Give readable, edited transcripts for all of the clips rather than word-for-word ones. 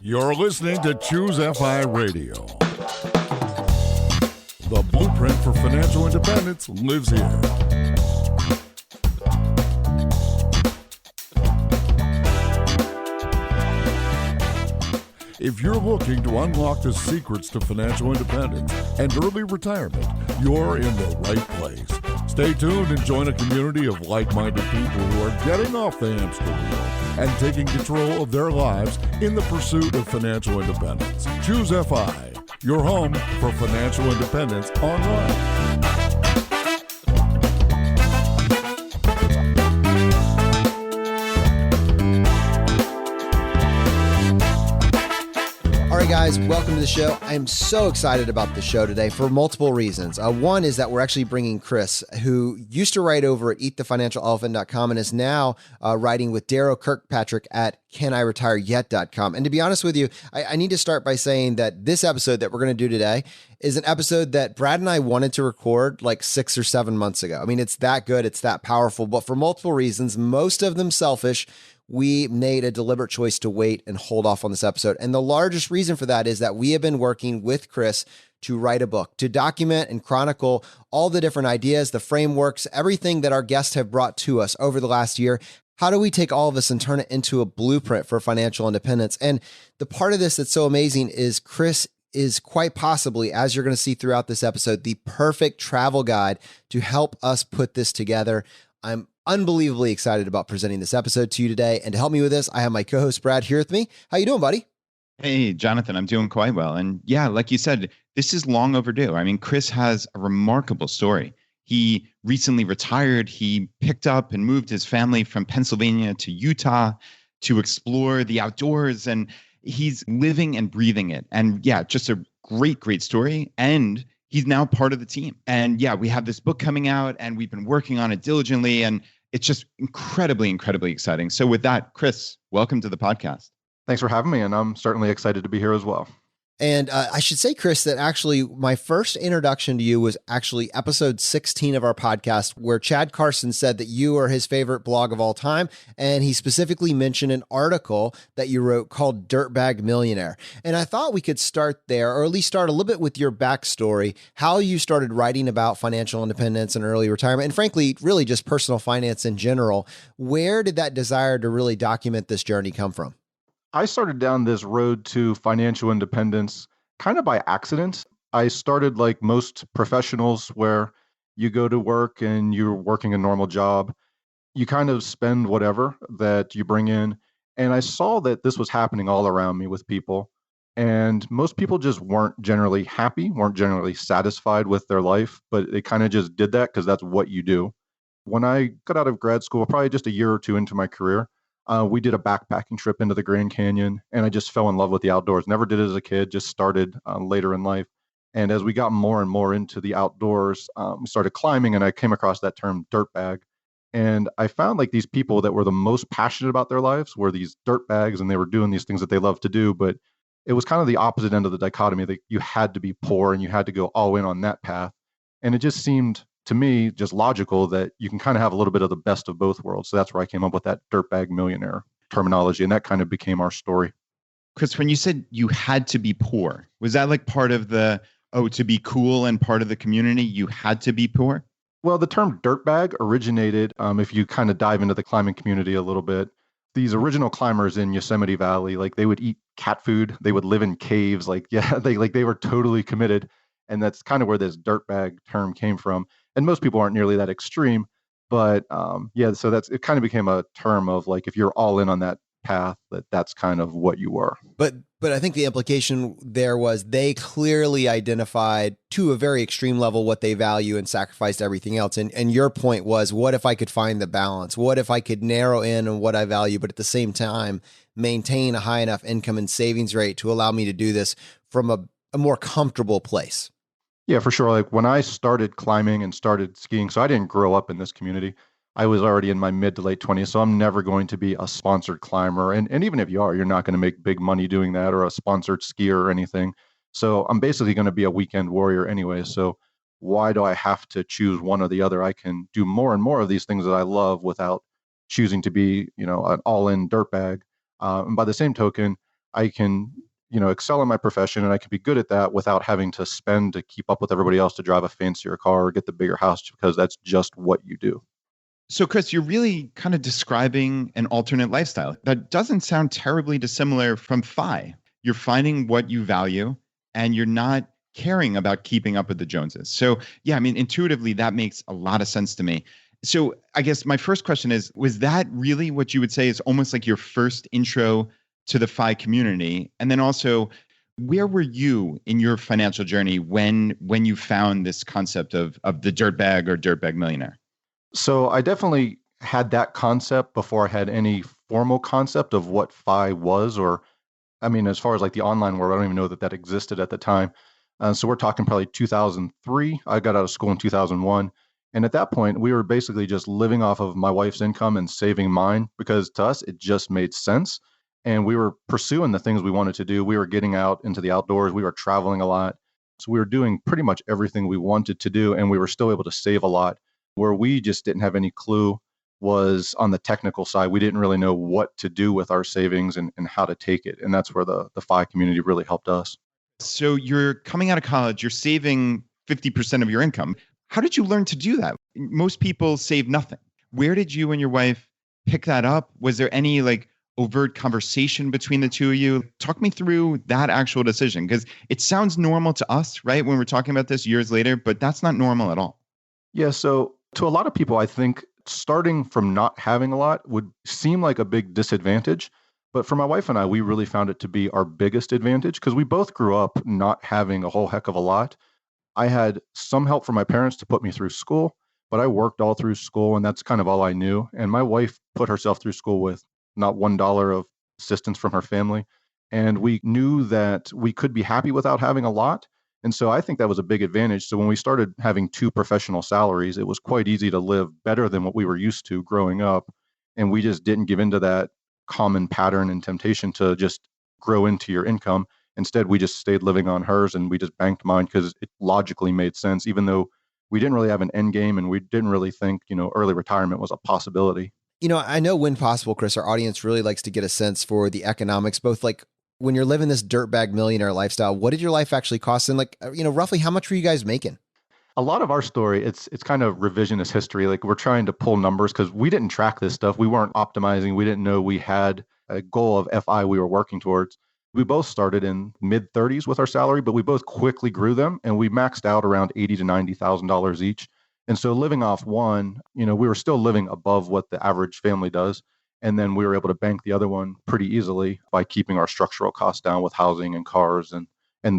You're listening to ChooseFI Radio. The blueprint for financial independence lives here. If you're looking to unlock the secrets to financial independence and early retirement, you're in the right place. Stay tuned and join a community of like-minded people who are getting off the hamster wheel and taking control of their lives in the pursuit of financial independence. ChooseFI, your home for financial independence online. Guys, welcome to the show. I am so excited about the show today for multiple reasons. One is that we're actually bringing Chris, who used to write over at eatthefinancialelephant.com and is now writing with Darrow Kirkpatrick at caniretireyet.com. And to be honest with you, I need to start by saying that this episode that we're going to do today is an episode that Brad and I wanted to record like 6 or 7 months ago. I mean, it's that good, it's that powerful, but for multiple reasons, most of them selfish, we made a deliberate choice to wait and hold off on this episode. And the largest reason for that is that we have been working with Chris to write a book, to document and chronicle all the different ideas, the frameworks, everything that our guests have brought to us over the last year. How do we take all of this and turn it into a blueprint for financial independence? And the part of this that's so amazing is Chris is quite possibly, as you're going to see throughout this episode, the perfect travel guide to help us put this together. I'm unbelievably excited about presenting this episode to you today. And to help me with this, I have my co-host Brad here with me. How you doing, buddy? Hey, Jonathan, I'm doing quite well. And yeah, like you said, this is long overdue. I mean, Chris has a remarkable story. He recently retired. He picked up and moved his family from Pennsylvania to Utah to explore the outdoors. And he's living and breathing it. And yeah, just a great, great story. And he's now part of the team. And yeah, we have this book coming out and we've been working on it diligently. And it's just incredibly, incredibly exciting. So with that, Chris, welcome to the podcast. Thanks for having me. And I'm certainly excited to be here as well. And I should say, Chris, that actually my first introduction to you was actually episode 16 of our podcast, where Chad Carson said that you are his favorite blog of all time. And he specifically mentioned an article that you wrote called Dirtbag Millionaire. And I thought we could start there, or at least start a little bit with your backstory, how you started writing about financial independence and early retirement, and frankly, really just personal finance in general. Where did that desire to really document this journey come from? I started down this road to financial independence kind of by accident. I started like most professionals where you go to work and you're working a normal job. You kind of spend whatever that you bring in. And I saw that this was happening all around me with people. And most people just weren't generally happy, weren't generally satisfied with their life, but they kind of just did that because that's what you do. When I got out of grad school, probably just a year or two into my career, we did a backpacking trip into the Grand Canyon, and I just fell in love with the outdoors. Never did it as a kid, just started later in life. And as we got more and more into the outdoors, we started climbing, and I came across that term dirtbag. And I found like these people that were the most passionate about their lives were these dirtbags, and they were doing these things that they loved to do. But it was kind of the opposite end of the dichotomy, that you had to be poor and you had to go all in on that path. And it just seemed to me, just logical that you can kind of have a little bit of the best of both worlds. So that's where I came up with that dirtbag millionaire terminology. And that kind of became our story. Chris, when you said you had to be poor, was that like part of the, to be cool and part of the community, you had to be poor? Well, the term dirtbag originated, if you kind of dive into the climbing community a little bit, these original climbers in Yosemite Valley, like they would eat cat food, they would live in caves, they were totally committed. And that's kind of where this dirtbag term came from. And most people aren't nearly that extreme, but so it kind of became a term of like, if you're all in on that path, that's kind of what you were. But I think the implication there was they clearly identified to a very extreme level what they value and sacrificed everything else. And your point was, what if I could find the balance? What if I could narrow in on what I value, but at the same time, maintain a high enough income and savings rate to allow me to do this from a more comfortable place? Yeah, for sure. Like when I started climbing and started skiing, so I didn't grow up in this community. I was already in my mid to late 20s, so I'm never going to be a sponsored climber. And even if you are, you're not going to make big money doing that, or a sponsored skier or anything. So I'm basically going to be a weekend warrior anyway. So why do I have to choose one or the other? I can do more and more of these things that I love without choosing to be, an all-in dirtbag. And by the same token, I can, excel in my profession and I can be good at that without having to spend to keep up with everybody else to drive a fancier car or get the bigger house because that's just what you do. So, Chris, you're really kind of describing an alternate lifestyle that doesn't sound terribly dissimilar from FI. You're finding what you value and you're not caring about keeping up with the Joneses. So, yeah, I mean, intuitively, that makes a lot of sense to me. So, I guess my first question is, was that really what you would say is almost like your first intro to the FI community? And then also, where were you in your financial journey when you found this concept of the dirtbag or dirtbag millionaire? So I definitely had that concept before I had any formal concept of what FI was, or I mean, as far as like the online world, I don't even know that existed at the time. So we're talking probably 2003. I got out of school in 2001. And at that point, we were basically just living off of my wife's income and saving mine because to us, it just made sense. And we were pursuing the things we wanted to do. We were getting out into the outdoors. We were traveling a lot. So we were doing pretty much everything we wanted to do. And we were still able to save a lot. Where we just didn't have any clue was on the technical side. We didn't really know what to do with our savings and how to take it. And that's where the FI community really helped us. So you're coming out of college, you're saving 50% of your income. How did you learn to do that? Most people save nothing. Where did you and your wife pick that up? Was there any like overt conversation between the two of you? Talk me through that actual decision, because it sounds normal to us, right? When we're talking about this years later, but that's not normal at all. Yeah. So to a lot of people, I think starting from not having a lot would seem like a big disadvantage. But for my wife and I, we really found it to be our biggest advantage because we both grew up not having a whole heck of a lot. I had some help from my parents to put me through school, but I worked all through school and that's kind of all I knew. And my wife put herself through school with not $1 of assistance from her family. And we knew that we could be happy without having a lot. And so I think that was a big advantage. So when we started having two professional salaries, it was quite easy to live better than what we were used to growing up. And we just didn't give into that common pattern and temptation to just grow into your income. Instead, we just stayed living on hers and we just banked mine because it logically made sense, even though we didn't really have an end game and we didn't really think, early retirement was a possibility. I know when possible, Chris, our audience really likes to get a sense for the economics, both like when you're living this dirtbag millionaire lifestyle, what did your life actually cost? And roughly how much were you guys making? A lot of our story, it's kind of revisionist history. Like we're trying to pull numbers because we didn't track this stuff. We weren't optimizing. We didn't know we had a goal of FI we were working towards. We both started in mid 30s with our salary, but we both quickly grew them and we maxed out around $80,000 to $90,000 each. And so living off one, we were still living above what the average family does. And then we were able to bank the other one pretty easily by keeping our structural costs down with housing and cars and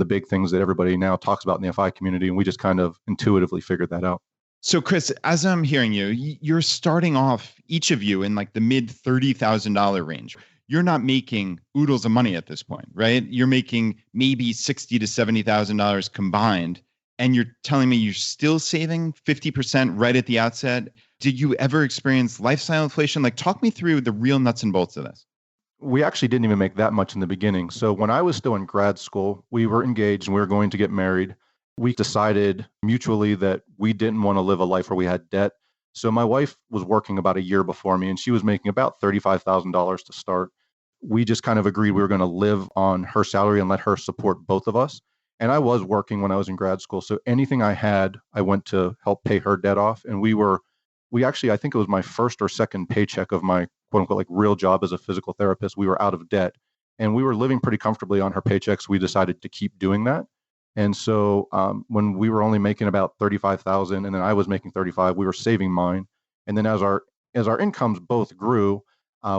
the big things that everybody now talks about in the FI community. And we just kind of intuitively figured that out. So Chris, as I'm hearing you, you're starting off each of you in like the mid $30,000 range. You're not making oodles of money at this point, right? You're making maybe $60,000 to $70,000 combined. And you're telling me you're still saving 50% right at the outset. Did you ever experience lifestyle inflation? Like, talk me through the real nuts and bolts of this. We actually didn't even make that much in the beginning. So when I was still in grad school, we were engaged and we were going to get married. We decided mutually that we didn't want to live a life where we had debt. So my wife was working about a year before me and she was making about $35,000 to start. We just kind of agreed we were going to live on her salary and let her support both of us. And I was working when I was in grad school. So anything I had, I went to help pay her debt off. And we actually, I think it was my first or second paycheck of my quote unquote, like real job as a physical therapist. We were out of debt and we were living pretty comfortably on her paychecks. We decided to keep doing that. And so when we were only making about 35,000 and then I was making 35, we were saving mine. And then as our incomes both grew,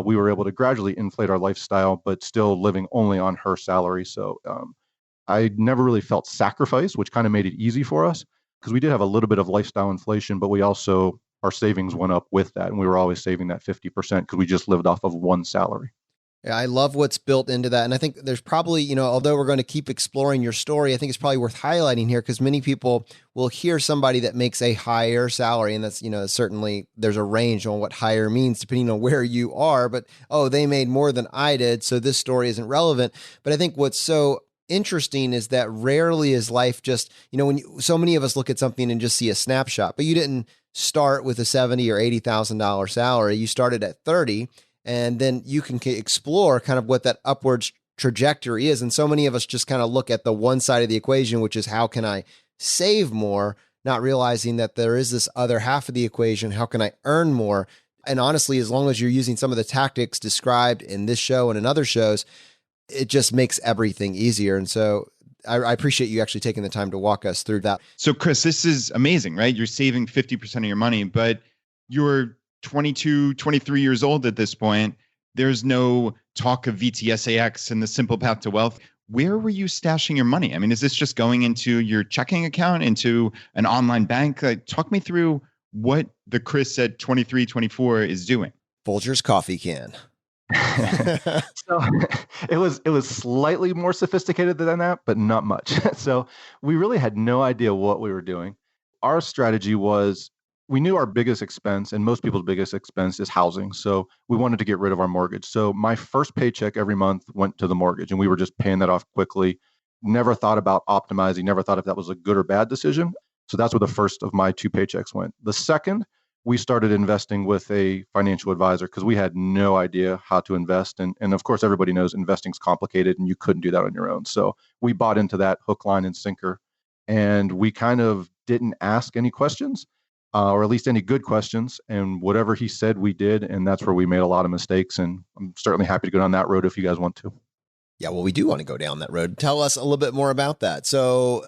we were able to gradually inflate our lifestyle, but still living only on her salary. So I never really felt sacrifice, which kind of made it easy for us because we did have a little bit of lifestyle inflation, but we also, our savings went up with that. And we were always saving that 50% because we just lived off of one salary. Yeah, I love what's built into that. And I think there's probably, although we're going to keep exploring your story, I think it's probably worth highlighting here because many people will hear somebody that makes a higher salary. And that's, certainly there's a range on what higher means depending on where you are. But, they made more than I did, so this story isn't relevant. But I think what's so interesting is that rarely is life just, when so many of us look at something and just see a snapshot, but you didn't start with a $70,000 or $80,000 salary. You started at 30, and then you can explore kind of what that upwards trajectory is. And so many of us just kind of look at the one side of the equation, which is how can I save more, not realizing that there is this other half of the equation. How can I earn more? And honestly, as long as you're using some of the tactics described in this show and in other shows, it just makes everything easier. And so I appreciate you actually taking the time to walk us through that. So Chris, this is amazing, right? You're saving 50% of your money, but you're 22, 23 years old at this point. There's no talk of VTSAX and the simple path to wealth. Where were you stashing your money? I mean, is this just going into your checking account, into an online bank? Talk me through what the Chris at 23, 24 is doing. Folger's coffee can. So it was slightly more sophisticated than that, but not much. So we really had no idea what we were doing. Our strategy was, we knew our biggest expense, and most people's biggest expense, is housing. So we wanted to get rid of our mortgage. So my first paycheck every month went to the mortgage, and we were just paying that off quickly. Never thought about optimizing, never thought if that was a good or bad decision. So that's where the first of my 2 paychecks went. The second, we started investing with a financial advisor because we had no idea how to invest. And of course, everybody knows investing's complicated and you couldn't do that on your own. So we bought into that hook, line, and sinker. And we kind of didn't ask any questions, or at least any good questions. And whatever he said, we did. And that's where we made a lot of mistakes. And I'm certainly happy to go down that road if you guys want to. Yeah, well, we do want to go down that road. Tell us a little bit more about that. So,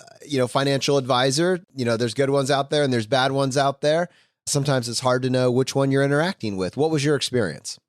financial advisor, there's good ones out there and there's bad ones out there. Sometimes it's hard to know which one you're interacting with. What was your experience?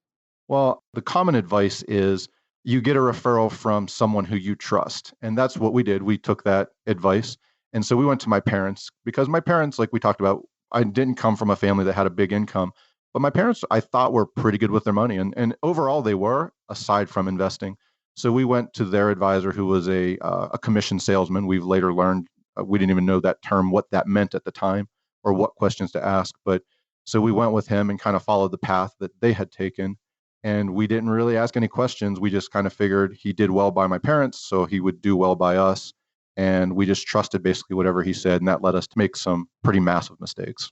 Well, the common advice is you get a referral from someone who you trust. And that's what we did. We took that advice. And so we went to my parents, because my parents, like we talked about, I didn't come from a family that had a big income, but my parents, I thought, were pretty good with their money. And overall they were, aside from investing. So we went to their advisor, who was a commission salesman. We've later learned, we didn't even know that term, what that meant at the time, or what questions to ask. But so we went with him and kind of followed the path that they had taken. And we didn't really ask any questions. We just kind of figured he did well by my parents, so he would do well by us. And we just trusted basically whatever he said. And that led us to make some pretty massive mistakes.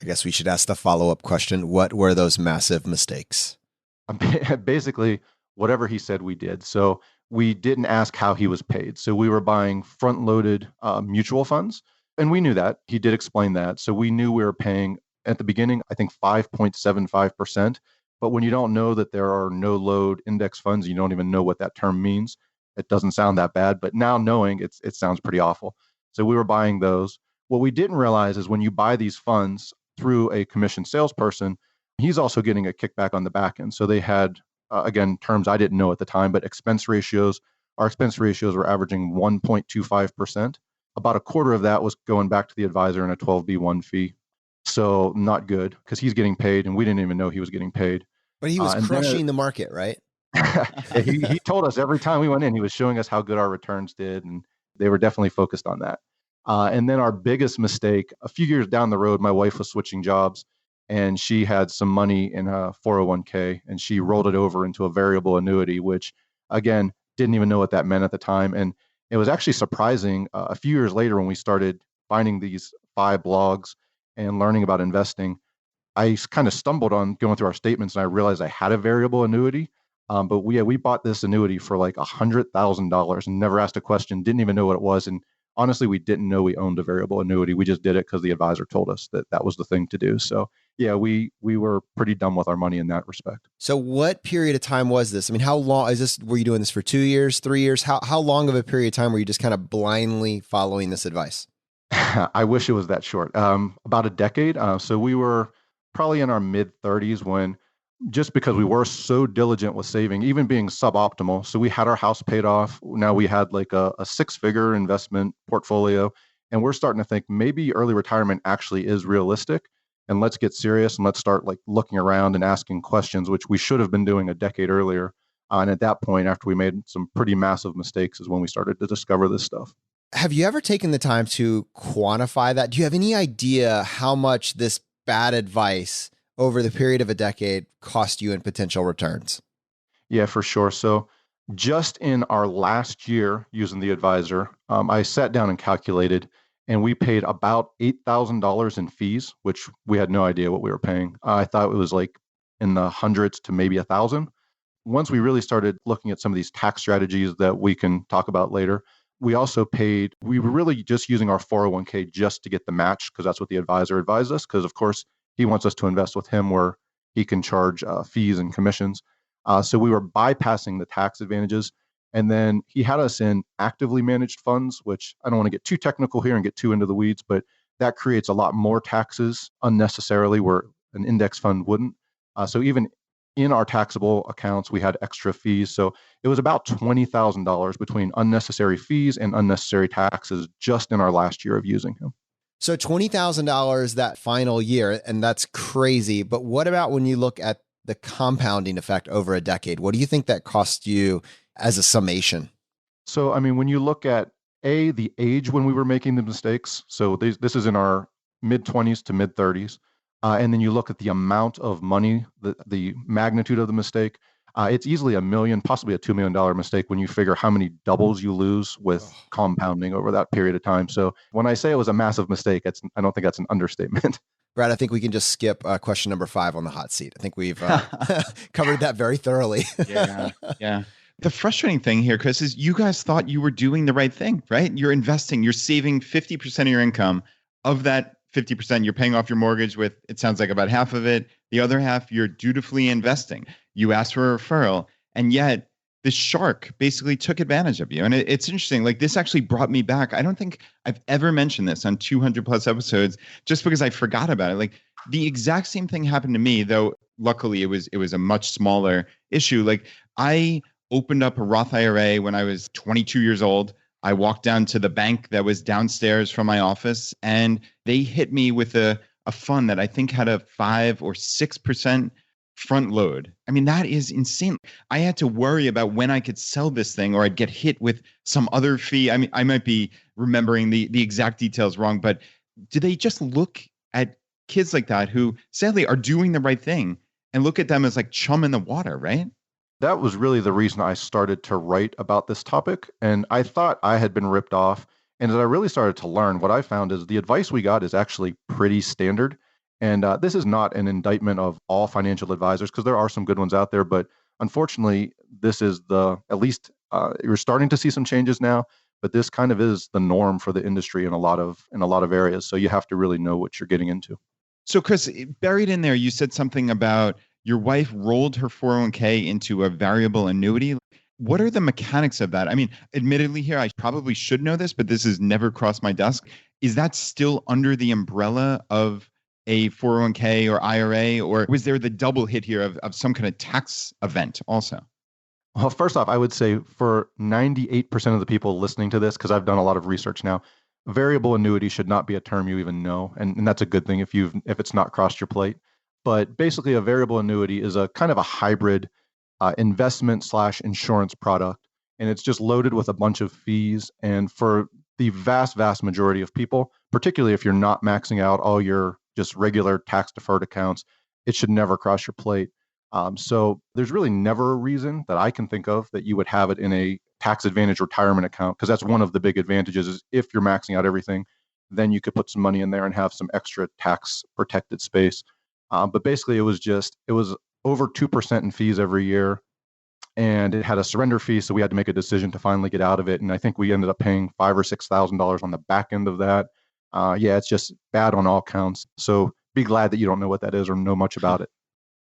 I guess we should ask the follow-up question. What were those massive mistakes? Basically, whatever he said, we did. So we didn't ask how he was paid. So we were buying front-loaded mutual funds. And we knew that. He did explain that. So we knew we were paying at the beginning, I think 5.75%. But when you don't know that there are no load index funds, you don't even know what that term means. It doesn't sound that bad. But now knowing, it sounds pretty awful. So we were buying those. What we didn't realize is when you buy these funds through a commission salesperson, he's also getting a kickback on the back end. So they had, again, terms I didn't know at the time, but expense ratios. Our expense ratios were averaging 1.25%. About a quarter of that was going back to the advisor and a 12B1 fee. So not good, because he's getting paid and we didn't even know he was getting paid. But he was crushing the market, right? he told us every time we went in, he was showing us how good our returns did. And they were definitely focused on that. And then our biggest mistake, a few years down the road, my wife was switching jobs and she had some money in a 401k and she rolled it over into a variable annuity, which again, didn't even know what that meant at the time. And it was actually surprising a few years later when we started finding these 5 blogs and learning about investing. I kind of stumbled on going through our statements and I realized I had a variable annuity. But we bought this annuity for like $100,000 and never asked a question, didn't even know what it was. And honestly, we didn't know we owned a variable annuity. We just did it because the advisor told us that that was the thing to do. So yeah, we were pretty dumb with our money in that respect. So what period of time was this? I mean, how long is this? Were you doing this for 2 years, 3 years? How long of a period of time were you just kind of blindly following this advice? I wish it was that short. About a decade. So we were probably in our mid 30s when, just because we were so diligent with saving, even being suboptimal. So we had our house paid off. Now we had like a 6-figure investment portfolio. And we're starting to think maybe early retirement actually is realistic. And let's get serious and let's start like looking around and asking questions, which we should have been doing a decade earlier. And at that point, after we made some pretty massive mistakes, is when we started to discover this stuff. Have you ever taken the time to quantify that? Do you have any idea how much this bad advice over the period of a decade cost you in potential returns? Yeah, for sure. So just in our last year using the advisor, I sat down and calculated, and we paid about $8,000 in fees, which we had no idea what we were paying. I thought it was like in the hundreds to maybe 1,000. Once we really started looking at some of these tax strategies that we can talk about later, we were really just using our 401k just to get the match because that's what the advisor advised us. Because, of course, he wants us to invest with him where he can charge fees and commissions. So we were bypassing the tax advantages. And then he had us in actively managed funds, which I don't want to get too technical here and get too into the weeds, but that creates a lot more taxes unnecessarily where an index fund wouldn't. So even in our taxable accounts, we had extra fees. So it was about $20,000 between unnecessary fees and unnecessary taxes just in our last year of using him. So $20,000 that final year, and that's crazy. But what about when you look at the compounding effect over a decade? What do you think that cost you as a summation? So, I mean, when you look at the age when we were making the mistakes, so this is in our mid 20s to mid 30s. And then you look at the amount of money, the magnitude of the mistake, it's easily $1 million, possibly a $2 million mistake when you figure how many doubles you lose with compounding over that period of time. So when I say it was a massive mistake, I don't think that's an understatement. Brad, I think we can just skip question number 5 on the hot seat. I think we've covered that very thoroughly. Yeah. The frustrating thing here, Chris, is you guys thought you were doing the right thing, right? You're investing, you're saving 50% of your income. Of that 50%, you're paying off your mortgage with, it sounds like about half of it. The other half, you're dutifully investing. You asked for a referral, and yet this shark basically took advantage of you. And it's interesting. Like, this actually brought me back. I don't think I've ever mentioned this on 200 plus episodes just because I forgot about it. Like, the exact same thing happened to me, though luckily it was a much smaller issue. Like, I opened up a Roth IRA when I was 22 years old. I walked down to the bank that was downstairs from my office, and they hit me with a fund that I think had a 5 or 6% front load. I mean, that is insane. I had to worry about when I could sell this thing or I'd get hit with some other fee. I mean, I might be remembering the exact details wrong, but do they just look at kids like that who sadly are doing the right thing and look at them as like chum in the water, right? That was really the reason I started to write about this topic. And I thought I had been ripped off. And as I really started to learn, what I found is the advice we got is actually pretty standard. And this is not an indictment of all financial advisors, because there are some good ones out there. But unfortunately, this is at least you're starting to see some changes now. But this kind of is the norm for the industry in a lot of areas. So you have to really know what you're getting into. So, Chris, buried in there, you said something about your wife rolled her 401k into a variable annuity. What are the mechanics of that? I mean, admittedly here, I probably should know this, but this has never crossed my desk. Is that still under the umbrella of a 401k or IRA, or was there the double hit here of some kind of tax event also? Well, first off, I would say for 98% of the people listening to this, because I've done a lot of research now, variable annuity should not be a term you even know. And that's a good thing if it's not crossed your plate. But basically, a variable annuity is a kind of a hybrid investment/insurance product. And it's just loaded with a bunch of fees. And for the vast, vast majority of people, particularly if you're not maxing out all your just regular tax deferred accounts, it should never cross your plate. So there's really never a reason that I can think of that you would have it in a tax advantage retirement account, because that's one of the big advantages is if you're maxing out everything, then you could put some money in there and have some extra tax protected space. But basically, it was over 2% in fees every year, and it had a surrender fee, so we had to make a decision to finally get out of it. And I think we ended up paying $5,000 or $6,000 on the back end of that. Yeah, it's just bad on all counts. So be glad that you don't know what that is or know much about it.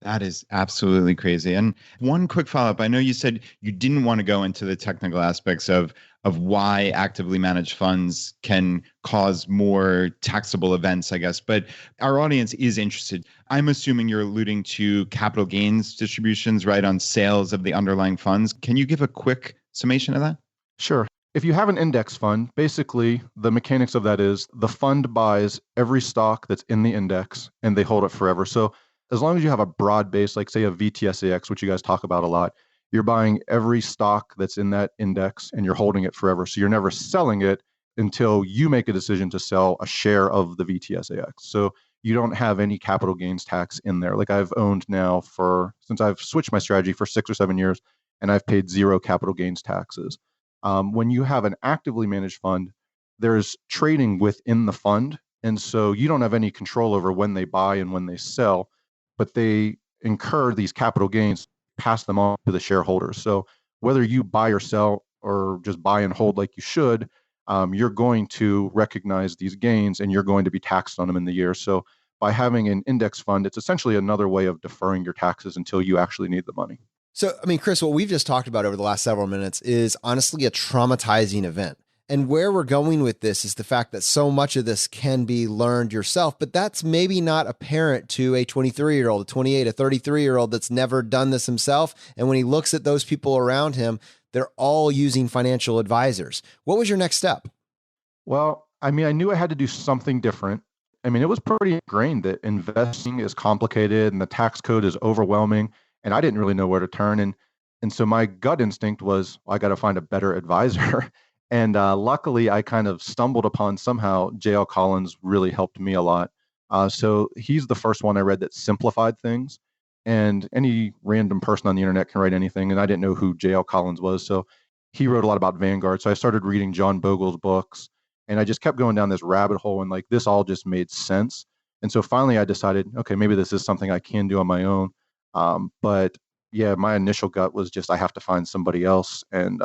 That is absolutely crazy. And one quick follow-up. I know you said you didn't want to go into the technical aspects of why actively managed funds can cause more taxable events, I guess, but our audience is interested. I'm assuming you're alluding to capital gains distributions, right, on sales of the underlying funds. Can you give a quick summation of that? Sure. If you have an index fund, basically the mechanics of that is the fund buys every stock that's in the index and they hold it forever. So as long as you have a broad base, like say a VTSAX, which you guys talk about a lot, you're buying every stock that's in that index and you're holding it forever. So you're never selling it until you make a decision to sell a share of the VTSAX. So you don't have any capital gains tax in there. Like I've owned now since I've switched my strategy for 6 or 7 years, and I've paid 0 capital gains taxes. When you have an actively managed fund, there's trading within the fund. And so you don't have any control over when they buy and when they sell, but they incur these capital gains, pass them on to the shareholders. So whether you buy or sell or just buy and hold like you should, you're going to recognize these gains and you're going to be taxed on them in the year. So by having an index fund, it's essentially another way of deferring your taxes until you actually need the money. So, I mean, Chris, what we've just talked about over the last several minutes is honestly a traumatizing event. And where we're going with this is the fact that so much of this can be learned yourself, but that's maybe not apparent to a 23-year-old, a 28, a 33-year-old that's never done this himself. And when he looks at those people around him, they're all using financial advisors. What was your next step? Well, I mean, I knew I had to do something different. I mean, it was pretty ingrained that investing is complicated and the tax code is overwhelming, and I didn't really know where to turn. And so my gut instinct was, well, I got to find a better advisor. And luckily, I kind of stumbled upon somehow J.L. Collins really helped me a lot. So he's the first one I read that simplified things. And any random person on the internet can write anything. And I didn't know who J.L. Collins was. So he wrote a lot about Vanguard. So I started reading John Bogle's books. And I just kept going down this rabbit hole. And like this all just made sense. And so finally, I decided, okay, maybe this is something I can do on my own. But yeah, my initial gut was just I have to find somebody else. And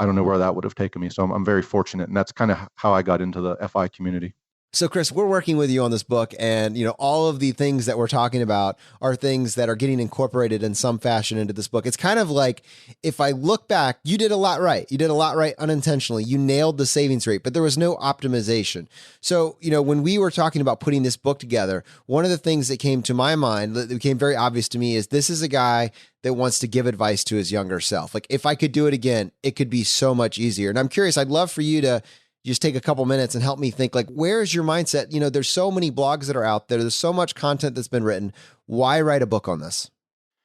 I don't know where that would have taken me. So I'm very fortunate. And that's kind of how I got into the FI community. So Chris, we're working with you on this book, and all of the things that we're talking about are things that are getting incorporated in some fashion into this book. It's kind of like, if I look back, you did a lot right. You did a lot right unintentionally. You nailed the savings rate, but there was no optimization. So, when we were talking about putting this book together, one of the things that came to my mind, that became very obvious to me, is this is a guy that wants to give advice to his younger self. Like, if I could do it again, it could be so much easier. And I'm curious, I'd love for you to just take a couple minutes and help me think, like, where is your mindset? There's so many blogs that are out there. There's so much content that's been written. Why write a book on this?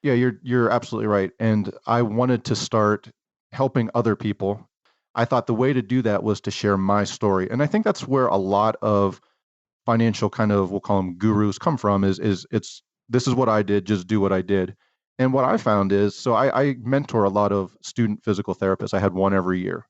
Yeah, you're absolutely right. And I wanted to start helping other people. I thought the way to do that was to share my story. And I think that's where a lot of financial kind of, we'll call them gurus, come from, is this is what I did, just do what I did. And what I found is, so I mentor a lot of student physical therapists. I had one every year.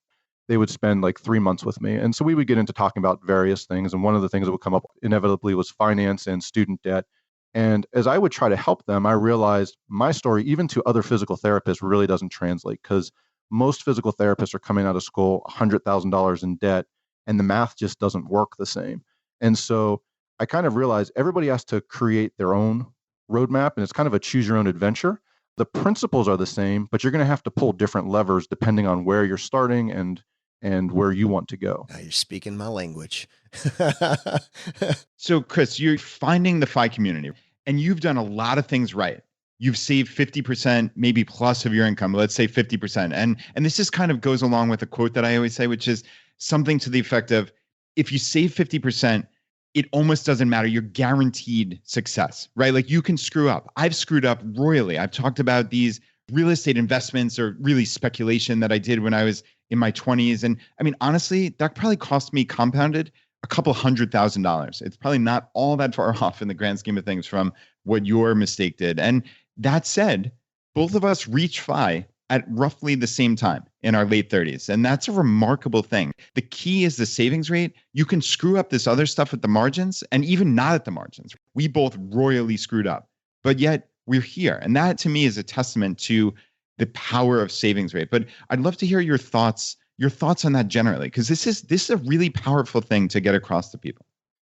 They would spend like 3 months with me. And so we would get into talking about various things. And one of the things that would come up inevitably was finance and student debt. And as I would try to help them, I realized my story, even to other physical therapists, really doesn't translate, because most physical therapists are coming out of school $100,000 in debt, and the math just doesn't work the same. And so I kind of realized everybody has to create their own roadmap, and it's kind of a choose your own adventure. The principles are the same, but you're going to have to pull different levers depending on where you're starting and where you want to go. Now you're speaking my language. So, Chris, you're finding the FI community, and you've done a lot of things right. You've saved 50%, maybe plus of your income. Let's say 50%. And this just kind of goes along with a quote that I always say, which is something to the effect of, if you save 50%, it almost doesn't matter. You're guaranteed success, right? Like, you can screw up. I've screwed up royally. I've talked about these real estate investments, or really speculation, that I did when I was in my 20s. And I mean, honestly, that probably cost me compounded a couple $100,000. It's probably not all that far off in the grand scheme of things from what your mistake did. And that said, both of us reach FI at roughly the same time in our late 30s. And that's a remarkable thing. The key is the savings rate. You can screw up this other stuff at the margins, and even not at the margins. We both royally screwed up, but yet we're here. And that, to me, is a testament to the power of savings rate. But I'd love to hear your thoughts on that generally, because this is a really powerful thing to get across to people.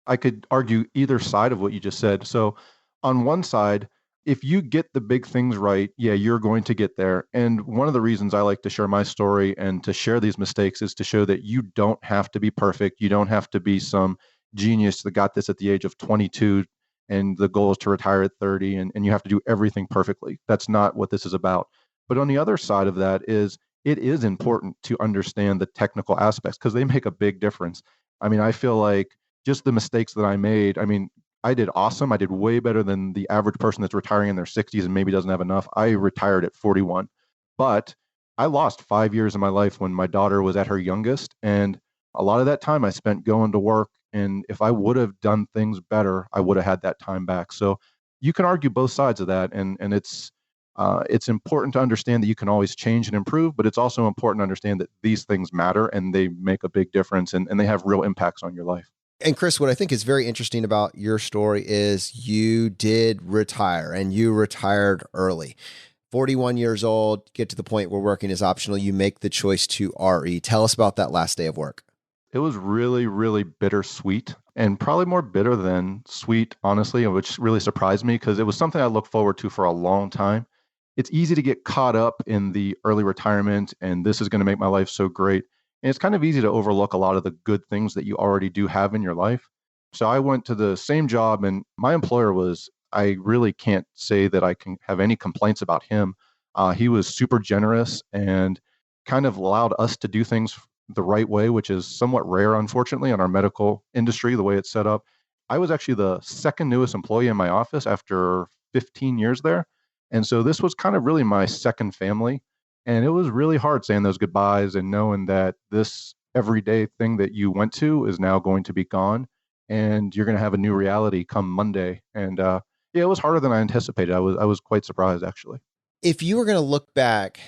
I could argue either side of what you just said. So on one side, if you get the big things right, yeah, you're going to get there. And one of the reasons I like to share my story and to share these mistakes is to show that you don't have to be perfect. You don't have to be some genius that got this at the age of 22 and the goal is to retire at 30 and you have to do everything perfectly. That's not what this is about. But on the other side of that is, it is important to understand the technical aspects, because they make a big difference. I mean, I feel like just the mistakes that I made, I mean, I did awesome. I did way better than the average person that's retiring in their 60s and maybe doesn't have enough. I retired at 41, but I lost 5 years of my life when my daughter was at her youngest. And a lot of that time I spent going to work. And if I would have done things better, I would have had that time back. So you can argue both sides of that. And it's It's important to understand that you can always change and improve, but it's also important to understand that these things matter and they make a big difference and they have real impacts on your life. And Chris, what I think is very interesting about your story is you did retire and you retired early. 41 years old, get to the point where working is optional. You make the choice to RE. Tell us about that last day of work. It was really, really bittersweet and probably more bitter than sweet, honestly, which really surprised me because it was something I looked forward to for a long time. It's easy to get caught up in the early retirement and this is going to make my life so great. And it's kind of easy to overlook a lot of the good things that you already do have in your life. So I went to the same job and my employer I really can't say that I can have any complaints about him. He was super generous and kind of allowed us to do things the right way, which is somewhat rare, unfortunately, in our medical industry, the way it's set up. I was actually the second newest employee in my office after 15 years there. And so this was kind of really my second family. And it was really hard saying those goodbyes and knowing that this everyday thing that you went to is now going to be gone and you're going to have a new reality come Monday. And yeah, it was harder than I anticipated. I was quite surprised, actually. If you were going to look back,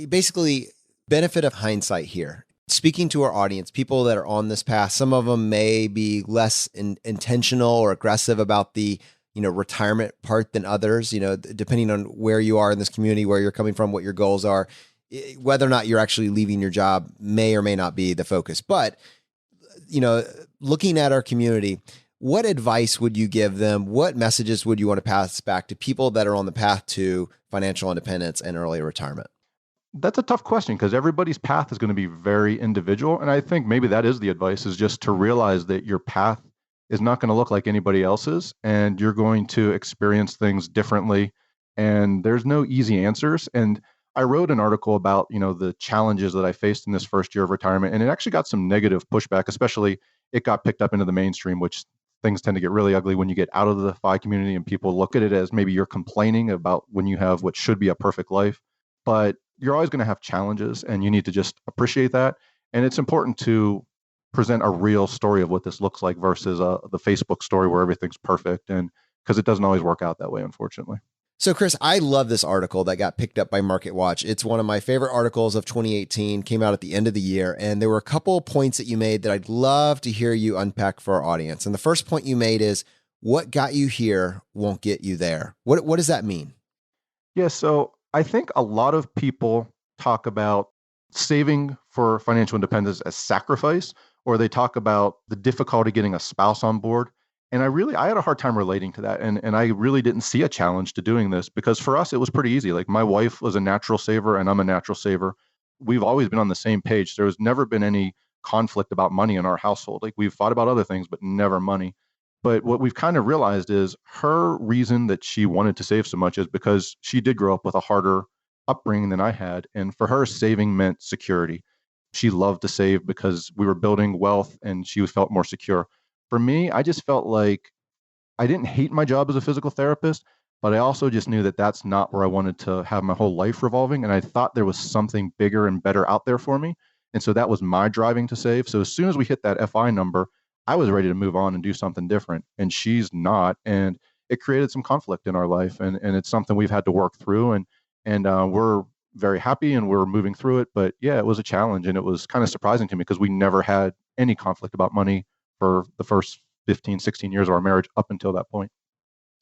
basically, benefit of hindsight here, speaking to our audience, people that are on this path, some of them may be less intentional or aggressive about the retirement part than others, depending on where you are in this community, where you're coming from, what your goals are, whether or not you're actually leaving your job may or may not be the focus. But, looking at our community, what advice would you give them? What messages would you want to pass back to people that are on the path to financial independence and early retirement? That's a tough question because everybody's path is going to be very individual. And I think maybe that is the advice, is just to realize that your path is not going to look like anybody else's and you're going to experience things differently. And there's no easy answers. And I wrote an article about, the challenges that I faced in this first year of retirement. And it actually got some negative pushback, especially it got picked up into the mainstream, which things tend to get really ugly when you get out of the FI community and people look at it as maybe you're complaining about when you have what should be a perfect life. But you're always going to have challenges and you need to just appreciate that. And it's important to present a real story of what this looks like versus the Facebook story where everything's perfect. And because it doesn't always work out that way, unfortunately. So Chris, I love this article that got picked up by MarketWatch. It's one of my favorite articles of 2018, came out at the end of the year. And there were a couple of points that you made that I'd love to hear you unpack for our audience. And the first point you made is, what got you here won't get you there. What does that mean? Yeah, so I think a lot of people talk about saving for financial independence as sacrifice, or they talk about the difficulty getting a spouse on board. And I had a hard time relating to that. And I really didn't see a challenge to doing this because for us, it was pretty easy. Like my wife was a natural saver and I'm a natural saver. We've always been on the same page. There's never been any conflict about money in our household. Like we've fought about other things, but never money. But what we've kind of realized is her reason that she wanted to save so much is because she did grow up with a harder upbringing than I had. And for her, saving meant security. She loved to save because we were building wealth and she felt more secure. For me, I just felt like I didn't hate my job as a physical therapist, but I also just knew that that's not where I wanted to have my whole life revolving. And I thought there was something bigger and better out there for me. And so that was my driving to save. So as soon as we hit that FI number, I was ready to move on and do something different. And she's not. And it created some conflict in our life. And it's something we've had to work through. And we're very happy and we're moving through it. But yeah, it was a challenge. And it was kind of surprising to me because we never had any conflict about money for the first 15, 16 years of our marriage up until that point.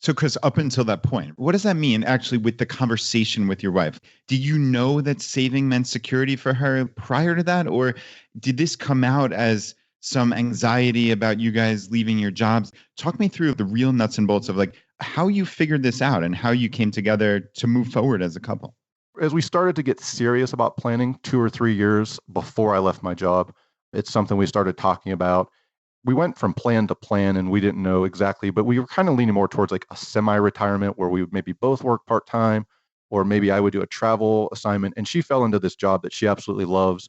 So Chris, up until that point, what does that mean actually with the conversation with your wife? Did you know that saving meant security for her prior to that? Or did this come out as some anxiety about you guys leaving your jobs? Talk me through the real nuts and bolts of like how you figured this out and how you came together to move forward as a couple. As we started to get serious about planning 2 or 3 years before I left my job, it's something we started talking about. We went from plan to plan and we didn't know exactly, but we were kind of leaning more towards like a semi-retirement where we would maybe both work part-time, or maybe I would do a travel assignment. And she fell into this job that she absolutely loves.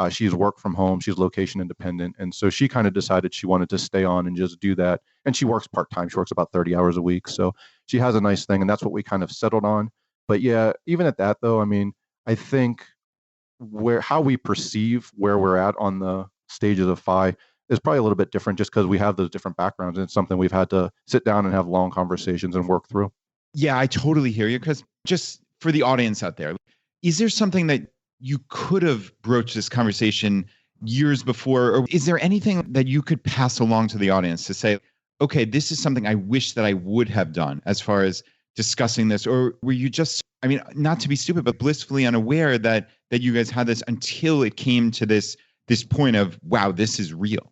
She's work from home. She's location independent. And so she kind of decided she wanted to stay on and just do that. And she works part-time. She works about 30 hours a week. So she has a nice thing. And that's what we kind of settled on. But yeah, even at that though, I mean, I think how we perceive where we're at on the stages of FI is probably a little bit different just because we have those different backgrounds. And it's something we've had to sit down and have long conversations and work through. Yeah, I totally hear you because just for the audience out there, is there something that you could have broached this conversation years before? Or is there anything that you could pass along to the audience to say, okay, this is something I wish that I would have done as far as discussing this? Or were you just, I mean, not to be stupid, but blissfully unaware that you guys had this until it came to this point of, wow, this is real?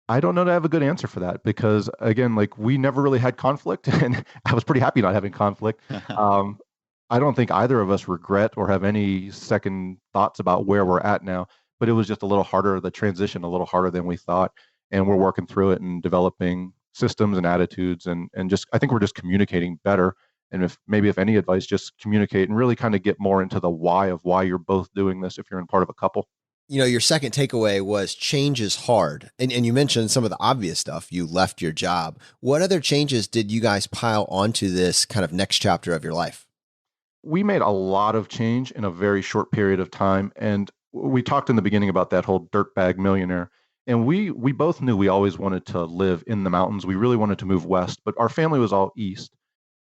I don't know that I have a good answer for that because, again, like we never really had conflict, and I was pretty happy not having conflict. I don't think either of us regret or have any second thoughts about where we're at now, but it was just a little harder, the transition a little harder than we thought, and we're working through it and developing systems and attitudes, and just I think we're just communicating better. And if any advice, just communicate and really kind of get more into the why of why you're both doing this if you're in part of a couple. Your second takeaway was change is hard. And you mentioned some of the obvious stuff. You left your job. What other changes did you guys pile onto this kind of next chapter of your life? We made a lot of change in a very short period of time. And we talked in the beginning about that whole Dirtbag Millionaire. And we both knew we always wanted to live in the mountains. We really wanted to move west, but our family was all east.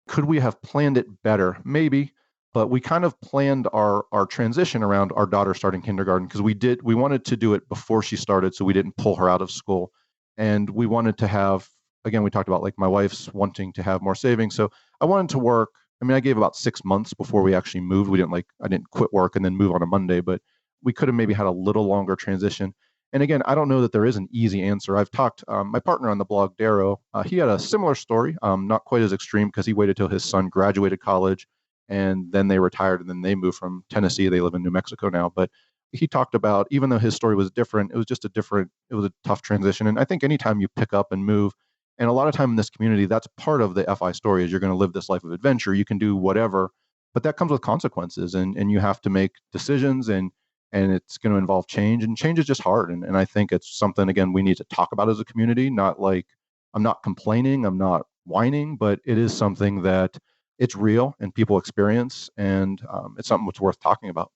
Could we have planned it better? Maybe. But we kind of planned our transition around our daughter starting kindergarten because we wanted to do it before she started so we didn't pull her out of school. And we wanted to have, again, we talked about like my wife's wanting to have more savings. So I wanted to work. I mean, I gave about 6 months before we actually moved. I didn't quit work and then move on a Monday, but we could have maybe had a little longer transition. And again, I don't know that there is an easy answer. I've talked, my partner on the blog, Darrow, he had a similar story, not quite as extreme because he waited till his son graduated college and then they retired and then they moved from Tennessee. They live in New Mexico now. But he talked about, even though his story was different, it was a tough transition. And I think anytime you pick up and move, and a lot of time in this community, that's part of the FI story is you're going to live this life of adventure. You can do whatever, but that comes with consequences and you have to make decisions and it's going to involve change, and change is just hard. And I think it's something, again, we need to talk about as a community, not like I'm not complaining, I'm not whining, but it is something that it's real and people experience, and it's something that's worth talking about.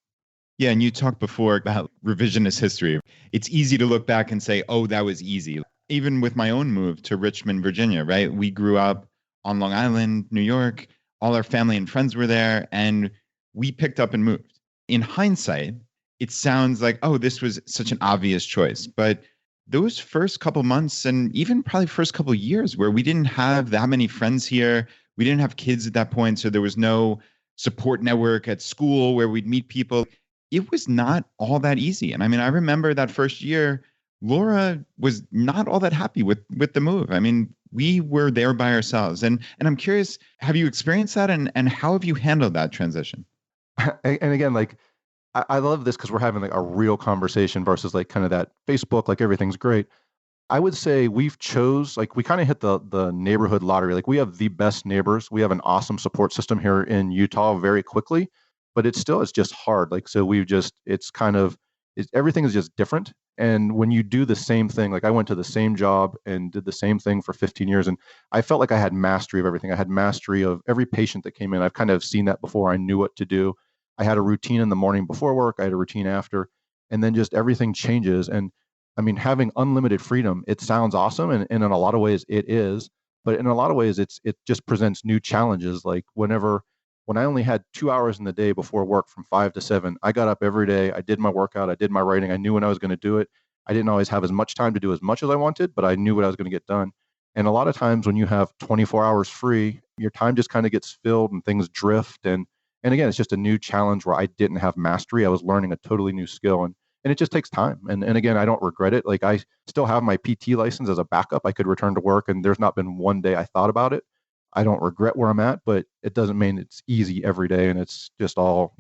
Yeah, and you talked before about revisionist history. It's easy to look back and say, oh, that was easy. Even with my own move to Richmond, Virginia, right? We grew up on Long Island, New York. All our family and friends were there, and we picked up and moved. In hindsight, it sounds like, oh, this was such an obvious choice. But those first couple months and even probably first couple years where we didn't have that many friends here, we didn't have kids at that point, so there was no support network at school where we'd meet people. It was not all that easy. And I mean, I remember that first year, Laura was not all that happy with the move. I mean, we were there by ourselves. And I'm curious, have you experienced that and how have you handled that transition? And again, like I love this because we're having like a real conversation versus like kind of that Facebook, like everything's great. I would say we kind of hit the neighborhood lottery. Like we have the best neighbors. We have an awesome support system here in Utah very quickly, but it's just hard. Like, so everything is just different. And when you do the same thing, like I went to the same job and did the same thing for 15 years, and I felt like I had mastery of everything. I had mastery of every patient that came in. I've kind of seen that before. I knew what to do. I had a routine in the morning before work. I had a routine after, and then just everything changes. And I mean, having unlimited freedom, it sounds awesome. And in a lot of ways it is, but in a lot of ways it just presents new challenges. Like when I only had 2 hours in the day before work from 5 to 7, I got up every day. I did my workout. I did my writing. I knew when I was going to do it. I didn't always have as much time to do as much as I wanted, but I knew what I was going to get done. And a lot of times when you have 24 hours free, your time just kind of gets filled and things drift. And again, it's just a new challenge where I didn't have mastery. I was learning a totally new skill. And it just takes time. And again, I don't regret it. Like I still have my PT license as a backup. I could return to work, and there's not been one day I thought about it. I don't regret where I'm at, but it doesn't mean it's easy every day and it's just all,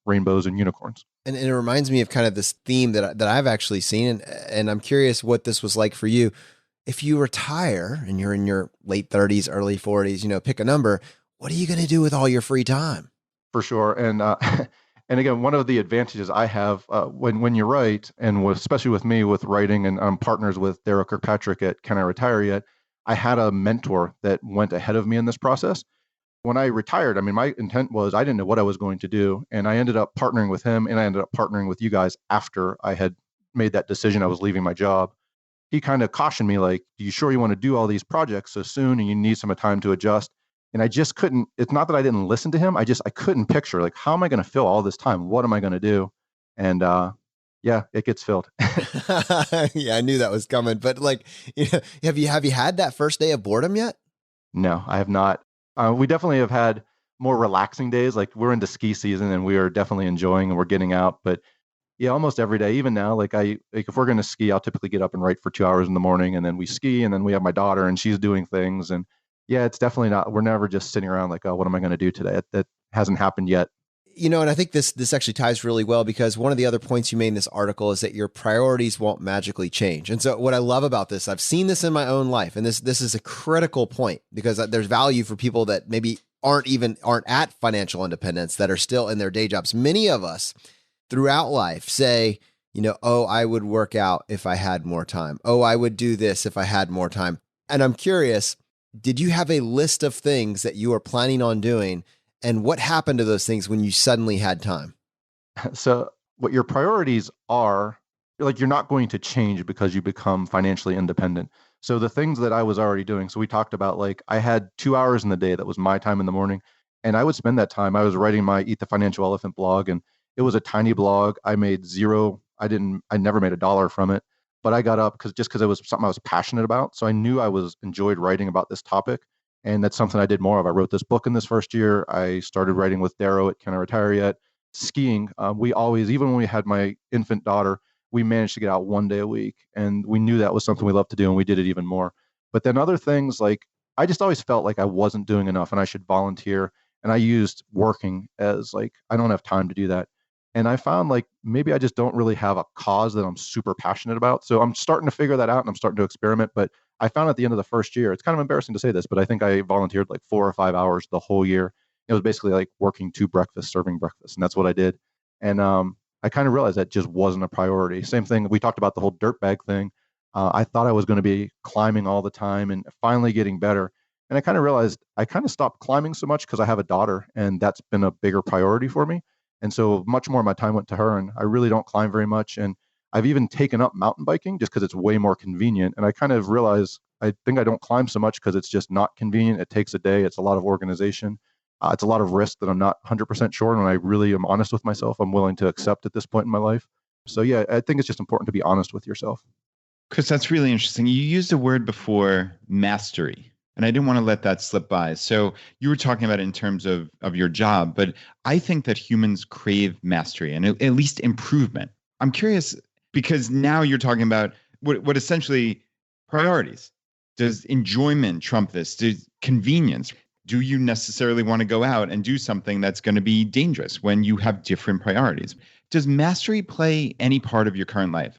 rainbows and unicorns. And it reminds me of kind of this theme that I've actually seen. And I'm curious what this was like for you. If you retire and you're in your late 30s, early 40s, pick a number, what are you going to do with all your free time? For sure. And, and again, one of the advantages I have when you write, and especially with me with writing, and I'm partners with Darrow Kirkpatrick at Can I Retire Yet? I had a mentor that went ahead of me in this process. When I retired, I mean, my intent was I didn't know what I was going to do. And I ended up partnering with him, and I ended up partnering with you guys after I had made that decision I was leaving my job. He kind of cautioned me, like, "Are you sure you want to do all these projects so soon and you need some time to adjust?" And I just couldn't, it's not that I didn't listen to him. I couldn't picture like, how am I going to fill all this time? What am I going to do? And yeah, it gets filled. Yeah, I knew that was coming. But like, have you had that first day of boredom yet? No, I have not. We definitely have had more relaxing days. Like we're into ski season and we are definitely enjoying and we're getting out. But yeah, almost every day, even now, like if we're going to ski, I'll typically get up and write for 2 hours in the morning and then we ski and then we have my daughter and she's doing things. And yeah, it's definitely not, we're never just sitting around like, oh, what am I going to do today? That hasn't happened yet. And I think this actually ties really well because one of the other points you made in this article is that your priorities won't magically change. And so what I love about this, I've seen this in my own life, and this is a critical point because there's value for people that maybe aren't at financial independence, that are still in their day jobs. Many of us throughout life say, oh, I would work out if I had more time. Oh, I would do this if I had more time. And I'm curious, did you have a list of things that you are planning on doing? And what happened to those things when you suddenly had time? So what your priorities are, like you're not going to change because you become financially independent. So the things that I was already doing, so we talked about like I had 2 hours in the day that was my time in the morning. And I would spend that time, I was writing my Eat the Financial Elephant blog, and it was a tiny blog. I made zero, I never made $1 from it, but I got up because it was something I was passionate about. So I knew enjoyed writing about this topic. And that's something I did more of. I wrote this book in this first year. I started writing with Darrow at Can I Retire Yet? Skiing. We always, even when we had my infant daughter, we managed to get out 1 day a week. And we knew that was something we loved to do, and we did it even more. But then other things, like I just always felt like I wasn't doing enough and I should volunteer. And I used working as like, I don't have time to do that. And I found like maybe I just don't really have a cause that I'm super passionate about. So I'm starting to figure that out and I'm starting to experiment. But I found at the end of the first year, it's kind of embarrassing to say this, but I think I volunteered like 4 or 5 hours the whole year. It was basically like working to breakfast, serving breakfast. And that's what I did. And I kind of realized that just wasn't a priority. Same thing. We talked about the whole dirtbag thing. I thought I was going to be climbing all the time and finally getting better. And I kind of realized I kind of stopped climbing so much because I have a daughter and that's been a bigger priority for me. And so much more of my time went to her, and I really don't climb very much. And I've even taken up mountain biking just because it's way more convenient. And I kind of realize I think I don't climb so much because it's just not convenient. It takes a day. It's a lot of organization. It's a lot of risk that I'm not 100% sure. And when I really am honest with myself, I'm willing to accept at this point in my life. So yeah, I think it's just important to be honest with yourself. Chris, that's really interesting. You used a word before, mastery, and I didn't want to let that slip by. So you were talking about it in terms of your job, but I think that humans crave mastery and at least improvement. I'm curious because now you're talking about what essentially priorities. Does enjoyment trump this? Does convenience? Do you necessarily want to go out and do something that's going to be dangerous when you have different priorities? Does mastery play any part of your current life?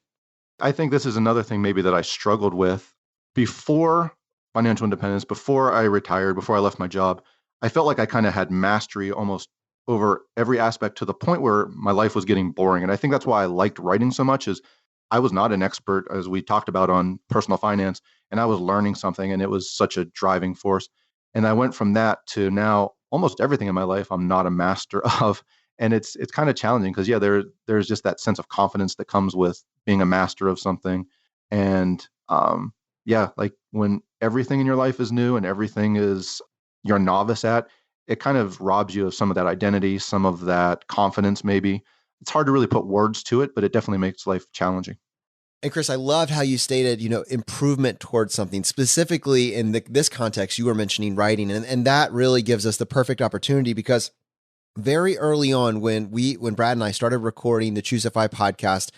I think this is another thing maybe that I struggled with before financial independence, before I retired, before I left my job. I felt like I kind of had mastery almost over every aspect to the point where my life was getting boring. And I think that's why I liked writing so much is I was not an expert, as we talked about, on personal finance, and I was learning something, and it was such a driving force. And I went from that to now almost everything in my life I'm not a master of. And it's kind of challenging because yeah, there's just that sense of confidence that comes with being a master of something. And yeah, like when everything in your life is new and everything is you're a novice at, it kind of robs you of some of that identity, some of that confidence maybe. It's hard to really put words to it, but it definitely makes life challenging. And Chris, I loved how you stated, improvement towards something. Specifically in this context, you were mentioning writing, and that really gives us the perfect opportunity because very early on when Brad and I started recording the ChooseFI podcast,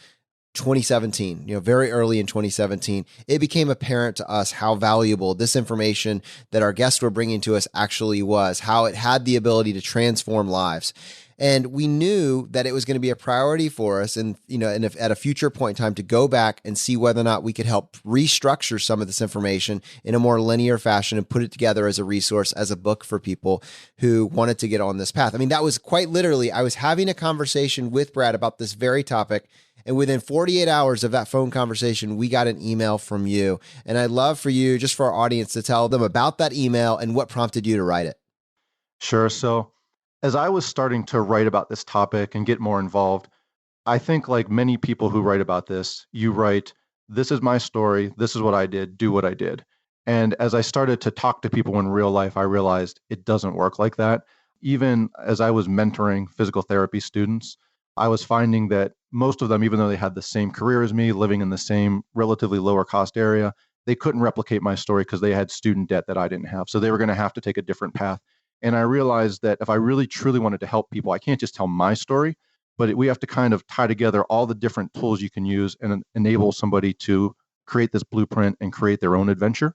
2017, very early in 2017, it became apparent to us how valuable this information that our guests were bringing to us actually was, how it had the ability to transform lives. And we knew that it was going to be a priority for us and if at a future point in time to go back and see whether or not we could help restructure some of this information in a more linear fashion and put it together as a resource, as a book for people who wanted to get on this path. I mean, that was quite literally, I was having a conversation with Brad about this very topic. And within 48 hours of that phone conversation, we got an email from you. And I'd love for you, just for our audience, to tell them about that email and what prompted you to write it. Sure. So as I was starting to write about this topic and get more involved, I think like many people who write about this, you write, this is my story. This is what I did. Do what I did. And as I started to talk to people in real life, I realized it doesn't work like that. Even as I was mentoring physical therapy students, I was finding that most of them, even though they had the same career as me, living in the same relatively lower cost area, they couldn't replicate my story because they had student debt that I didn't have. So they were going to have to take a different path. And I realized that if I really truly wanted to help people, I can't just tell my story, but we have to kind of tie together all the different tools you can use and enable somebody to create this blueprint and create their own adventure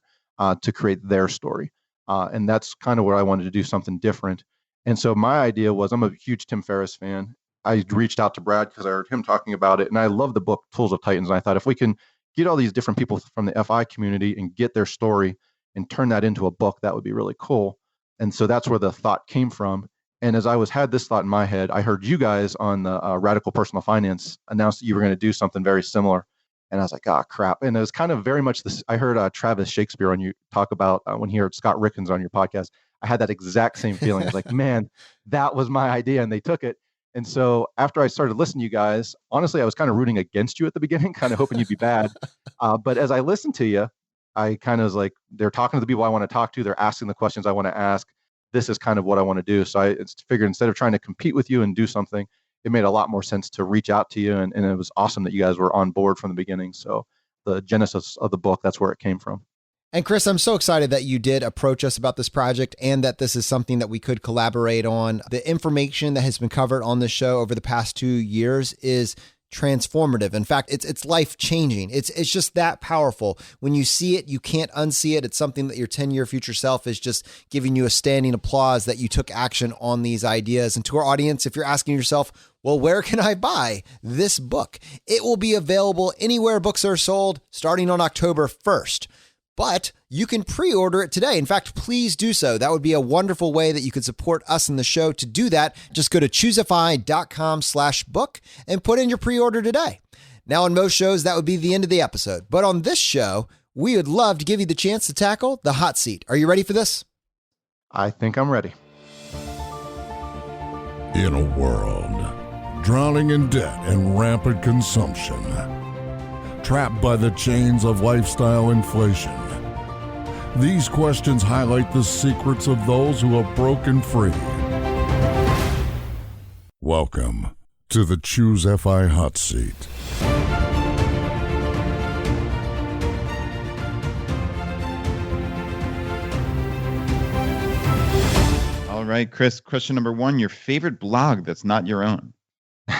to create their story. And that's kind of where I wanted to do something different. And so my idea was, I'm a huge Tim Ferriss fan. I reached out to Brad because I heard him talking about it. And I love the book, Tools of Titans. And I thought if we can get all these different people from the FI community and get their story and turn that into a book, that would be really cool. And so that's where the thought came from. And as I had this thought in my head, I heard you guys on the Radical Personal Finance announce that you were going to do something very similar. And I was like, ah, crap. And it was kind of very much this. I heard Travis Shakespeare on you talk about when he heard Scott Rickens on your podcast. I had that exact same feeling. I was like, man, that was my idea. And they took it. And so after I started listening to you guys, honestly, I was kind of rooting against you at the beginning, kind of hoping you'd be bad. But as I listened to you, I kind of was like, they're talking to the people I want to talk to. They're asking the questions I want to ask. This is kind of what I want to do. So I figured instead of trying to compete with you and do something, it made a lot more sense to reach out to you. And it was awesome that you guys were on board from the beginning. So the genesis of the book, that's where it came from. And Chris, I'm so excited that you did approach us about this project and that this is something that we could collaborate on. The information that has been covered on this show over the past 2 years is transformative. In fact, it's life-changing. It's just that powerful. When you see it, you can't unsee it. It's something that your 10-year future self is just giving you a standing applause that you took action on these ideas. And to our audience, if you're asking yourself, well, where can I buy this book? It will be available anywhere books are sold starting on October 1st. But you can pre-order it today. In fact, please do so. That would be a wonderful way that you could support us in the show. To do that, just go to ChooseFI.com/book and put in your pre-order today. Now, on most shows, that would be the end of the episode. But on this show, we would love to give you the chance to tackle the hot seat. Are you ready for this? I think I'm ready. In a world drowning in debt and rampant consumption, trapped by the chains of lifestyle inflation, these questions highlight the secrets of those who have broken free. Welcome to the ChooseFI Hot Seat. All right, Chris, question number 1, your favorite blog that's not your own.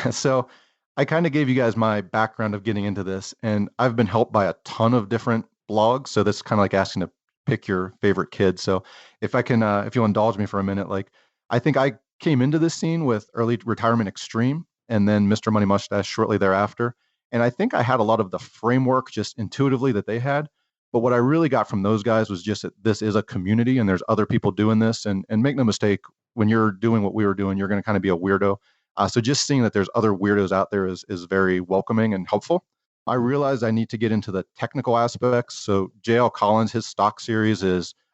So I kind of gave you guys my background of getting into this, and I've been helped by a ton of different blogs. So this is kind of like asking to pick your favorite kid. So if I can, if you'll indulge me for a minute, like I think I came into this scene with Early Retirement Extreme and then Mr. Money Mustache shortly thereafter. And I think I had a lot of the framework just intuitively that they had. But what I really got from those guys was just that this is a community and there's other people doing this. And make no mistake, when you're doing what we were doing, you're going to kind of be a weirdo. So just seeing that there's other weirdos out there is very welcoming and helpful. I realized I need to get into the technical aspects. So JL Collins, his stock series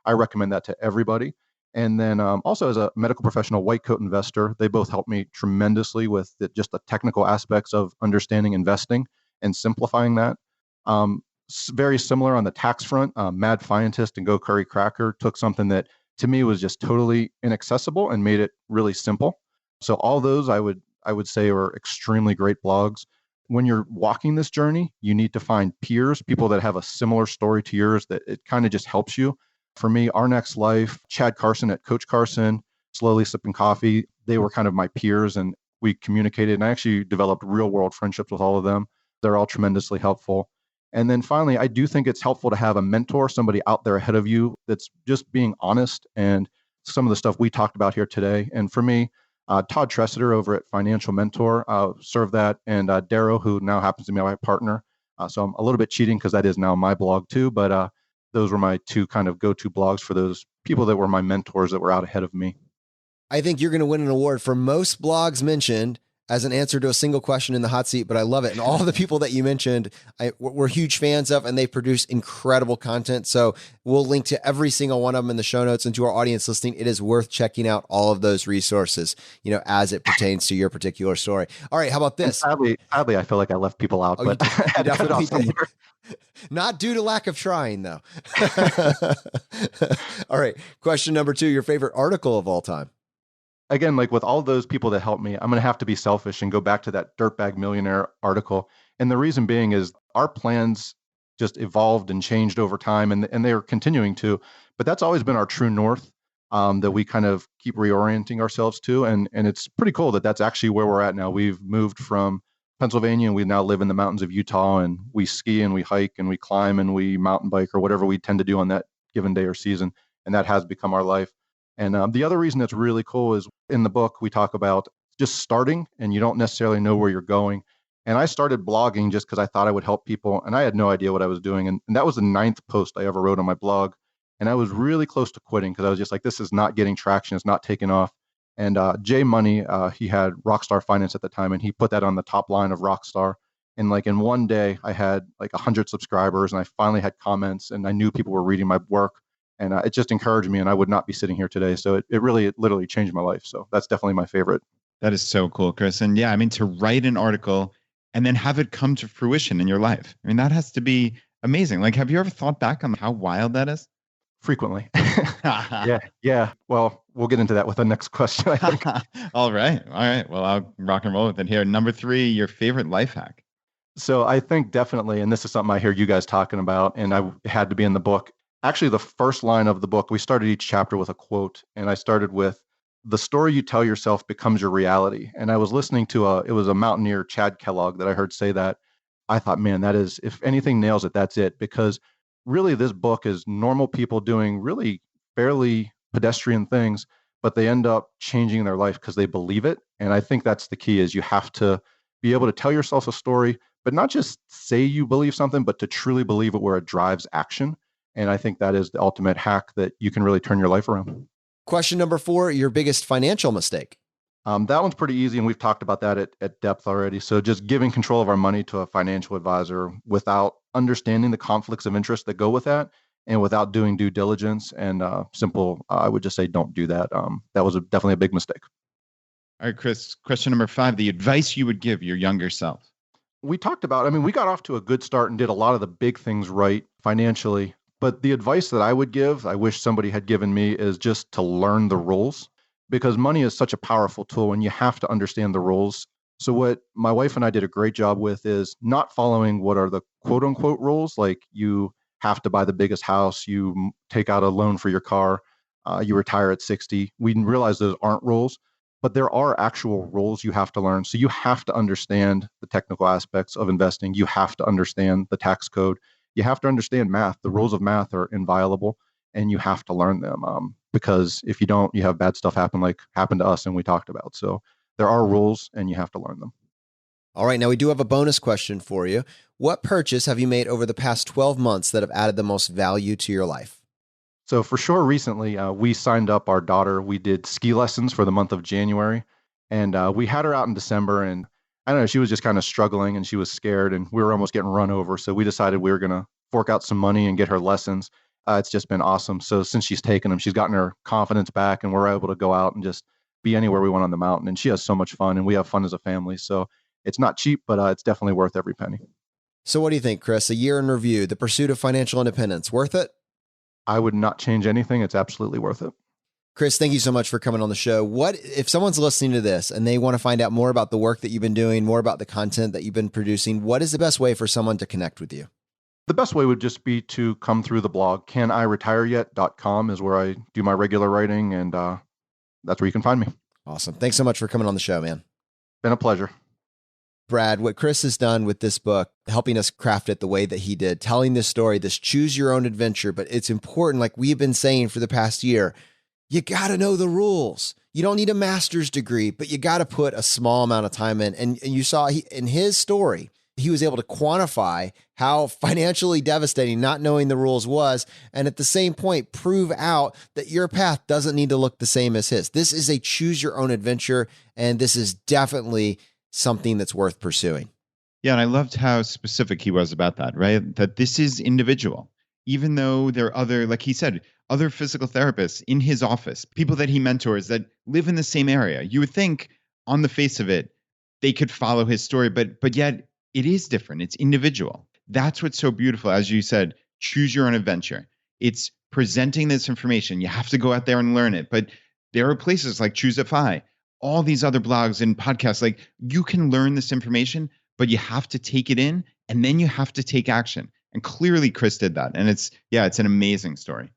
I recommend that to everybody. And then also as a medical professional white coat investor, they both helped me tremendously with just the technical aspects of understanding investing and simplifying that. Very similar on the tax front, Mad Fientist and Go Curry Cracker took something that to me was just totally inaccessible and made it really simple. So all those I would say are extremely great blogs. When you're walking this journey, you need to find peers, people that have a similar story to yours, that it kind of just helps you. For me, Our Next Life, Chad Carson at Coach Carson, Slowly Sipping Coffee, they were kind of my peers and we communicated, and I actually developed real world friendships with all of them. They're all tremendously helpful. And then finally, I do think it's helpful to have a mentor, somebody out there ahead of you that's just being honest, and some of the stuff we talked about here today. And for me, Todd Tressiter over at Financial Mentor served that, and Darrow, who now happens to be my partner. So I'm a little bit cheating because that is now my blog too, but those were my two kind of go-to blogs for those people that were my mentors that were out ahead of me. I think you're going to win an award for most blogs mentioned as an answer to a single question in the hot seat, but I love it. And all the people that you mentioned, we're huge fans of, and they produce incredible content. So we'll link to every single one of them in the show notes. And to our audience listening, it is worth checking out all of those resources, as it pertains to your particular story. All right. How about this? Sadly, I feel like I left people out, but you definitely did. Not due to lack of trying, though. All right. Question number 2, your favorite article of all time. Again, like with all those people that helped me, I'm going to have to be selfish and go back to that Dirtbag Millionaire article. And the reason being is our plans just evolved and changed over time, and they are continuing to. But that's always been our true north, that we kind of keep reorienting ourselves to. And it's pretty cool that that's actually where we're at now. We've moved from Pennsylvania, and we now live in the mountains of Utah, and we ski and we hike and we climb and we mountain bike or whatever we tend to do on that given day or season. And that has become our life. And the other reason that's really cool is in the book, we talk about just starting and you don't necessarily know where you're going. And I started blogging just because I thought I would help people, and I had no idea what I was doing. And that was the 9th post I ever wrote on my blog. And I was really close to quitting because I was just like, this is not getting traction. It's not taking off. And Jay Money, he had Rockstar Finance at the time, and he put that on the top line of Rockstar. And like in one day, I had like 100 subscribers, and I finally had comments, and I knew people were reading my work. And it just encouraged me, and I would not be sitting here today. So it literally changed my life. So that's definitely my favorite. That is so cool, Chris. And yeah, I mean, to write an article and then have it come to fruition in your life. I mean, that has to be amazing. Like, have you ever thought back on how wild that is? Frequently. Yeah. Well, we'll get into that with the next question, I think. All right. Well, I'll rock and roll with it here. Number 3, your favorite life hack. So I think definitely, and this is something I hear you guys talking about, and I had to be in the book. Actually, the first line of the book, we started each chapter with a quote, and I started with, "The story you tell yourself becomes your reality." And I was listening to it was a mountaineer, Chad Kellogg, that I heard say that. I thought, man, that is, if anything nails it, that's it. Because really this book is normal people doing really fairly pedestrian things, but they end up changing their life because they believe it. And I think that's the key, is you have to be able to tell yourself a story, but not just say you believe something, but to truly believe it where it drives action. And I think that is the ultimate hack that you can really turn your life around. Question number 4, your biggest financial mistake. That one's pretty easy, and we've talked about that at depth already. So just giving control of our money to a financial advisor without understanding the conflicts of interest that go with that, and without doing due diligence and I would just say don't do that. That was definitely a big mistake. All right, Chris, question number 5, the advice you would give your younger self. We talked about, we got off to a good start and did a lot of the big things right financially. But the advice that I would give, I wish somebody had given me, is just to learn the rules, because money is such a powerful tool and you have to understand the rules. So what my wife and I did a great job with is not following what are the quote unquote rules, like you have to buy the biggest house, you take out a loan for your car, you retire at 60. We realize those aren't rules, but there are actual rules you have to learn. So you have to understand the technical aspects of investing. You have to understand the tax code. You have to understand math. The rules of math are inviolable, and you have to learn them, because if you don't, you have bad stuff happen, like happened to us and we talked about. So there are rules and you have to learn them. All right. Now we do have a bonus question for you. What purchase have you made over the past 12 months that have added the most value to your life? So for sure, recently we signed up our daughter. We did ski lessons for the month of January, and we had her out in December, and I don't know, she was just kind of struggling and she was scared, and we were almost getting run over. So we decided we were going to fork out some money and get her lessons. It's just been awesome. So since she's taken them, she's gotten her confidence back, and we're able to go out and just be anywhere we want on the mountain. And she has so much fun, and we have fun as a family. So it's not cheap, but it's definitely worth every penny. So what do you think, Chris? A year in review, the pursuit of financial independence, worth it? I would not change anything. It's absolutely worth it. Chris, thank you so much for coming on the show. What if someone's listening to this and they want to find out more about the work that you've been doing, more about the content that you've been producing? What is the best way for someone to connect with you? The best way would just be to come through the blog. CanIRetireYet.com is where I do my regular writing, and that's where you can find me. Awesome. Thanks so much for coming on the show, man. Been a pleasure. Brad, what Chris has done with this book, helping us craft it the way that he did, telling this story, this choose your own adventure, but it's important, like we've been saying for the past year, you got to know the rules. You don't need a master's degree, but you got to put a small amount of time in. And you saw in his story, he was able to quantify how financially devastating not knowing the rules was. And at the same point, prove out that your path doesn't need to look the same as his. This is a choose your own adventure. And this is definitely something that's worth pursuing. Yeah, and I loved how specific he was about that, right? That this is individual. Even though there are other, like he said, other physical therapists in his office, people that he mentors that live in the same area. You would think on the face of it, they could follow his story, but yet it is different. It's individual. That's what's so beautiful. As you said, choose your own adventure. It's presenting this information. You have to go out there and learn it. But there are places like ChooseFI, all these other blogs and podcasts, like you can learn this information, but you have to take it in and then you have to take action. And clearly Chris did that. And it's an amazing story.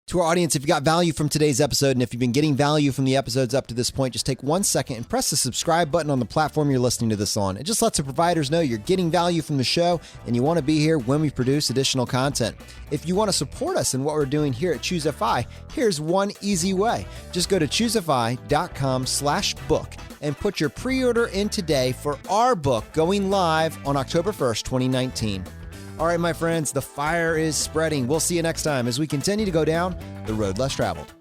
To our audience, if you got value from today's episode, and if you've been getting value from the episodes up to this point, just take 1 second and press the subscribe button on the platform you're listening to this on. It just lets the providers know you're getting value from the show and you want to be here when we produce additional content. If you want to support us in what we're doing here at ChooseFI, here's one easy way. Just go to ChooseFI.com/book and put your pre-order in today for our book going live on October 1st, 2019. All right, my friends, the fire is spreading. We'll see you next time as we continue to go down the road less traveled.